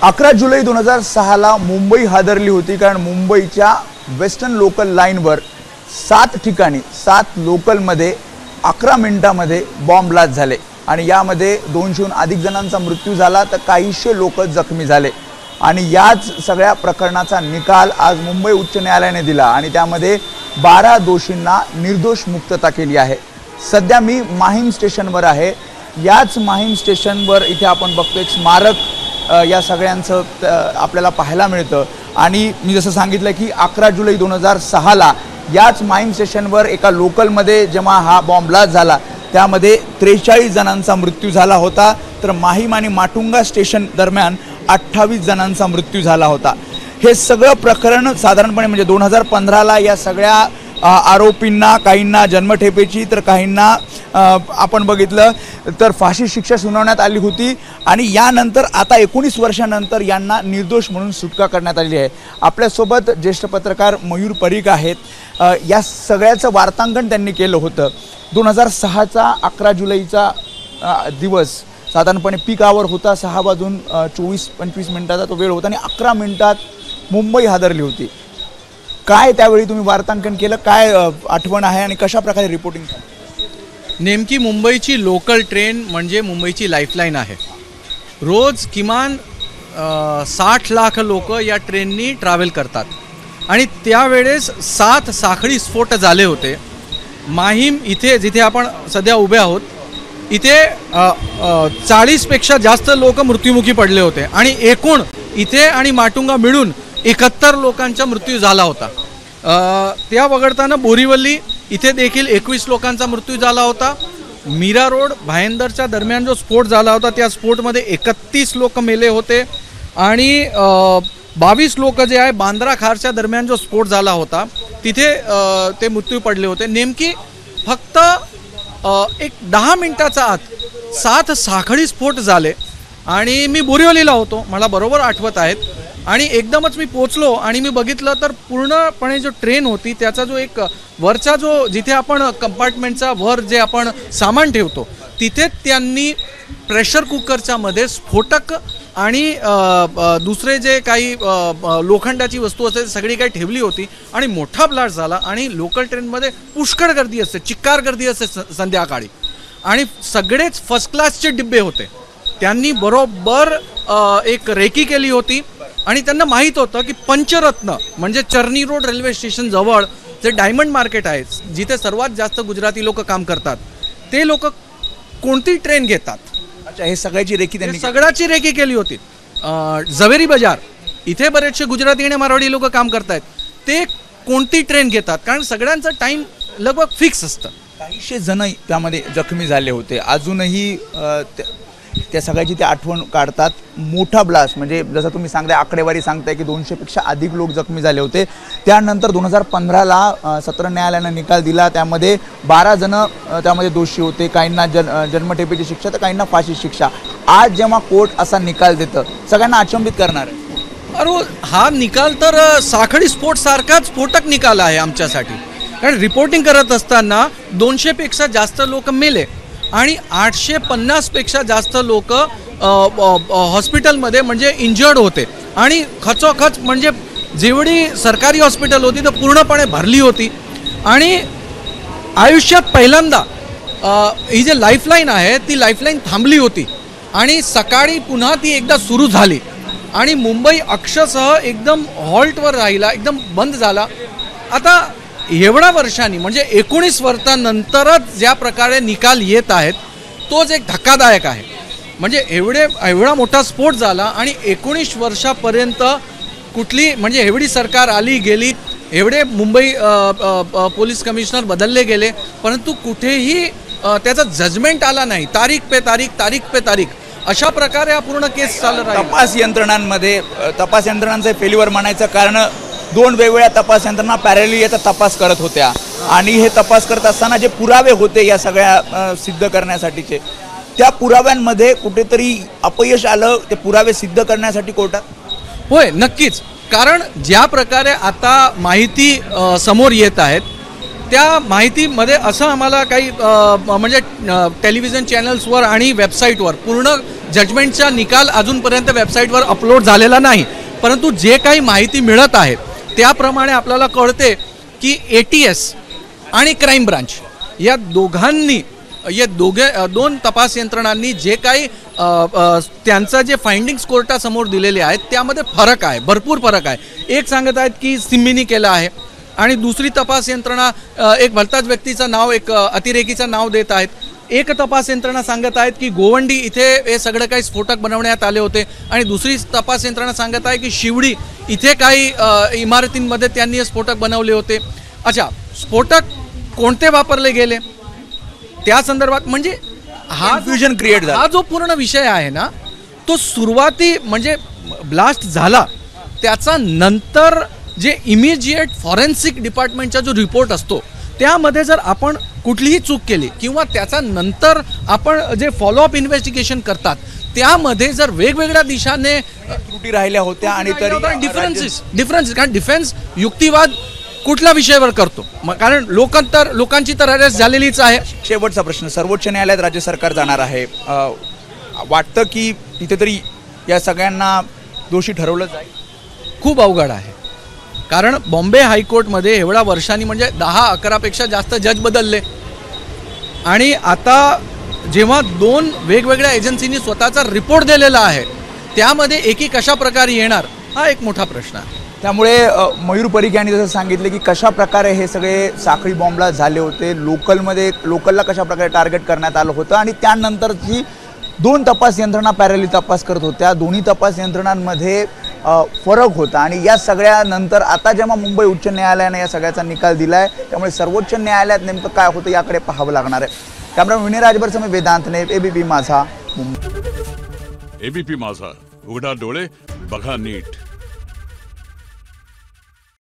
11 जुलै 2006ला मुंबई हादरली होती, कारण मुंबईच्या वेस्टर्न लोकल लाईनवर 7 ठिकाणी 7 लोकलमध्ये 11 मिनिटांमध्ये बॉम्ब ब्लास्ट झाले आणि यामध्ये 200हून अधिक जणांचा मृत्यू झाला, तर काहीशे लोक जखमी झाले। आणि याच सगळ्या प्रकरणाचा निकाल आज मुंबई उच्च न्यायालयाने दिला आणि त्यामध्ये 12 दोषींना निर्दोष मुक्तता केली आहे। सध्या मी माहीम स्टेशनवर आहे। याच माहीम स्टेशनवर इथे आपण बघतो एक स्मारक या सगळ्यांचं आपल्याला पाहायला मिळतं आणि मी जसं सांगितलं की 11 जुलै 2006ला याच माहीम स्टेशनवर एका लोकलमध्ये जेव्हा हा बॉम्ब ब्लास्ट झाला त्यामध्ये 43 जणांचा मृत्यू झाला होता, तर माहीम आणि माटुंगा स्टेशन दरम्यान 28 जणांचा मृत्यू झाला होता। हे सगळं प्रकरण साधारणपणे म्हणजे 2015ला या सगळ्या आरोपींना काहींना जन्मठेपेची तर काहींना आपण बघितलं तर फाशी शिक्षा सुनावण्यात आली होती आणि यानंतर आता 19 वर्षांनंतर यांना निर्दोष म्हणून सुटका करण्यात आली आहे। आपल्यासोबत ज्येष्ठ पत्रकार मयूर परीख आहेत। या सगळ्याचं वार्तांकन त्यांनी केलं होतं। 2006चा 11 जुलैचा दिवस साधारणपणे पीक आवर होता, 6:24-25 मिनिटाचा तो वेळ होता आणि 11 मिनिटात मुंबई हादरली होती। काय त्यावेळी तुम्ही वार्तांकन केलं, काय आठवण आहे आणि कशा प्रकारे रिपोर्टिंग झालं? नेमकी मुंबईची लोकल ट्रेन म्हणजे मुंबईची लाईफलाईन आहे। रोज किमान 60 लाख लोक या ट्रेननी ट्रॅव्हल करतात आणि त्यावेळेस 7 साखळी स्फोट झाले होते। माहीम इथे जिथे आपण सध्या उभे आहोत इथे 40पेक्षा जास्त लोक मृत्युमुखी पडले होते आणि एकूण इथे आणि माटुंगा मिळून 71 लोकांचा मृत्यू झाला होता। त्या वगळताना बोरीवली इथे देखील 21 लोकांचा मृत्यू झाला होता। मीरा रोड भायंदरच्या दरम्यान जो स्फोट झाला होता त्या स्फोटमध्ये 31 लोक मेले होते आणि 22 लोक जे आहे बांद्रा खारच्या दरम्यान जो स्फोट झाला होता तिथे ते मृत्यू पडले होते। नेमकी फक्त एक 10 मिनिटाचा आत 7 साखळी स्फोट झाले आणि मी बोरीवलीला होतो, मला बरोबर आठवत आहेत आणि एकदमच मी पोचलो आणि मी बघितलं तर पूर्णपणे जो ट्रेन होती त्याचा जो एक वरचा जो जिथे आपण कंपार्टमेंटचा वर जे आपण सामान ठेवतो तिथे त्यांनी प्रेशर कुकरच्या मध्ये स्फोटक आणि दुसरे जे काही लोखंडाची वस्तू असते सगळी काही ठेवली होती आणि मोठा ब्लास्ट झाला आणि लोकल ट्रेनमध्ये पुष्कळ गर्दी असते, चिक्कार गर्दी असते संध्याकाळी आणि सगळेच फर्स्ट क्लासचे डिब्बे होते। त्यांनी बरोबर एक रेकी केली होती आणि त्यांना माहीत होतं की पंचरत्न म्हणजे चर्नी रोड रेल्वे स्टेशन जवळ जे डायमंड मार्केट आहे जिथे सर्वात जास्त गुजराती लोक काम करतात ते लोक कोणती ट्रेन घेतात। अच्छा, हे सगळ्याची रेकी त्यांनी सगळ्याची रेकी केली होती। जवेरी बाजार इथे बरेचसे गुजराती आणि मारवाडी लोक काम करतात, ते कोणती ट्रेन घेतात कारण सगळ्यांचं टाइम लगभग फिक्स असतं। काहीशे जण त्यामध्ये जखमी झाले होते। अजूनही त्या सगळ्याची ते आठवण काढतात। मोठा ब्लास्ट म्हणजे जसं तुम्ही सांगताय आकडेवारी सांगताय की 200पेक्षा अधिक लोक जखमी झाले होते। त्यानंतर 2015ला सत्र न्यायालयाने निकाल दिला, त्यामध्ये 12 जण त्यामध्ये दोषी होते, काहींना जन्मठेपेची शिक्षा तर काहींना फाशी शिक्षा। आज जेव्हा कोर्ट असा निकाल देतं सगळ्यांना अचंबित करणार आहे। अरे हा निकाल तर साखळी स्फोट सारखाच स्फोटक निकाल आहे आमच्यासाठी, कारण रिपोर्टिंग करत असताना 200पेक्षा जास्त लोक मेले आणि 850पेक्षा जास्त लोक हॉस्पिटलमध्ये म्हणजे इंजर्ड होते आणि खचोखच म्हणजे जेवढी सरकारी हॉस्पिटल होती तर पूर्णपणे भरली होती आणि आयुष्यात पहिल्यांदा ही जी लाईफलाईन आहे ती लाईफलाईन थांबली होती आणि सकाळी पुन्हा ती एकदा सुरू झाली आणि मुंबई अक्षरशः एकदम हॉल्टवर राहिला, एकदम बंद झाला। आता एवढ्या वर्षांनी म्हणजे 19 वर्षांनंतरच ज्या प्रकारे निकाल येत आहेत तोच एक धक्कादायक आहे। म्हणजे एवढा मोठा स्फोट झाला आणि 19 वर्षापर्यंत कुठली म्हणजे एवढी सरकार आली गेली, एवढे मुंबई पोलीस कमिशनर बदलले गेले, परंतु कुठेही त्याचा जजमेंट आला नाही। तारीख पे तारीख अशा प्रकारे हा पूर्ण केस चालत आहे। तपास यंत्रणांचे फेल्युअर म्हणायचं कारण 2 वेगवेगळ्या तपास यंत्रणा पॅरलली याचा तपास करत होत्या आणि हे तपास करत असताना जे पुरावे होते या सगळ्या सिद्ध करण्यासाठीचे त्या पुराव्यांमध्ये कुठेतरी अपयश आलं ते पुरावे सिद्ध करण्यासाठी कोर्टात। होय, नक्कीच, कारण ज्या प्रकारे आता माहिती समोर येत आहेत त्या माहितीमध्ये असं आम्हाला काही म्हणजे टेलिव्हिजन चॅनल्सवर आणि वेबसाईटवर पूर्ण जजमेंटचा निकाल अजूनपर्यंत वेबसाईटवर अपलोड झालेला नाही, परंतु जे काही माहिती मिळत आहे त्याप्रमाणे आपल्याला कळते की ATS आणि क्राईम ब्रांच या दोघांनी दोन तपास यंत्रणांनी जे काही त्यांचं जे फाइंडिंग्स कोर्टासमोर दिलेले आहेत त्यामध्ये फरक आहे, भरपूर फरक आहे. एक सांगत आहेत की सिम्मीनी केलं आहे आणि दुसरी तपास यंत्रणा एक भलताच व्यक्तीचं नाव, एक अतिरेकीचं नाव देत आहेत. एक तपास यंत्रणा सांगत आहेत की गोवंडी इथे हे सगळं काही स्फोटक बनवण्यात आले होते आणि दुसरी तपास यंत्रणा सांगत आहे की शिवडी इथे काही इमारतींमध्ये त्यांनी हे स्फोटक बनवले होते. अच्छा, स्फोटक कोणते वापरले गेले त्या संदर्भात म्हणजे कन्फ्युजन क्रिएट झालं. हा जो पूर्ण विषय आहे ना, तो सुरुवाती म्हणजे ब्लास्ट झाला त्याचा नंतर जे इमिजिएट फॉरेन्सिक डिपार्टमेंटचा जो रिपोर्ट असतो त्यामध्ये जर आपण कुठलीही चूक केली किंवा त्याचा नंतर आपण जे फॉलोअप इन्व्हेस्टिगेशन करतात त्यामध्ये जर वेगवेगळ्या दिशाने त्रुटी राहिल्या होत्या आणि डिफरन्सेस कारण डिफेन्स युक्तिवाद कुठल्या विषयावर करतो, कारण लोकांची तर अरेस्ट झालेलीच आहे. शेवटचा प्रश्न, सर्वोच्च न्यायालयात राज्य सरकार जाणार आहे, वाटतं की तिथे तरी या सगळ्यांना दोषी ठरवलं जाईल? खूप अवघड आहे, कारण बॉम्बे हायकोर्टमध्ये एवढ्या वर्षांनी म्हणजे 10-11 पेक्षा जास्त जज बदलले आणि आता जेव्हा 2 वेगवेगळ्या एजन्सींनी स्वतःचा रिपोर्ट दिलेला आहे त्यामध्ये एकी कशा प्रकारे येणार हा एक मोठा प्रश्न आहे. त्यामुळे मयूर परीख यांनी जसं सांगितले की कशा प्रकारे हे सगळे साखळी बॉम्बला झाले होते, लोकलला कशा प्रकारे टार्गेट करण्यात आलं होतं आणि त्यानंतरची 2 तपास यंत्रणा पॅरली तपास करत होत्या, दोन्ही तपास यंत्रणांमध्ये फरक होता आणि या सगळ्यानंतर आता जेव्हा मुंबई उच्च न्यायालयाने या सगळ्याचा निकाल दिला आहे त्यामुळे सर्वोच्च न्यायालयात नेमकं काय होतं याकडे पाहावं लागणार आहे. कॅमेरामॅन विनय राजभर समेत वेदांतने, ABP माझा, मुंबई. ABP माझा, उघडा डोळे बघा नीट.